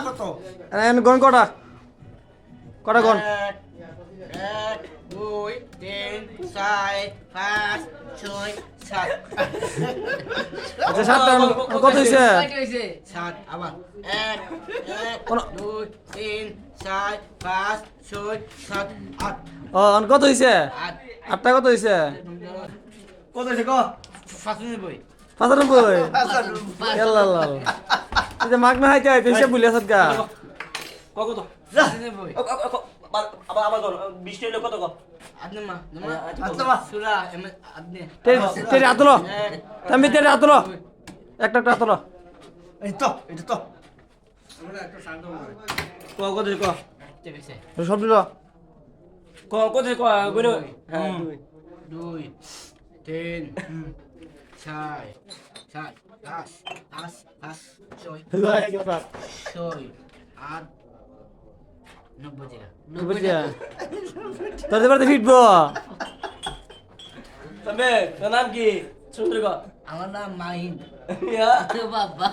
কত গন কটা কটা গন 1 2 3 4 5 6 7 আচ্ছা সাতটা কত হইছে হইছে 7 আবার 1 কোন- 2 3 4 5 6 7 8 কত হইছে 8 আটটা কত হইছে কত হইছে ক 95 95 আল্লাহ আল্লাহ তুই যে মাগ না হাইতে হাইতে হিসাব বলি আসত গা ক কত 95 আবার আবার কর 20 হইলো কত ক আপনি মা আচ্ছা মা সুরা আপনি তেরে আতলো তুমি তেরে আতলো একটা আতলো এই তো এটা তো ক কত হইছে ক ঠিক আছে সব দিল ক কত হইছে ক গইলো হ্যাঁ 2 3 4 4 5 5 5 6 6 8 90 টাকা বুঝছিয়া তোর এবার ফিটবো তবে তোর নাম কি সুন্দর ক আমার নাম মাহিন ইয়া বাবা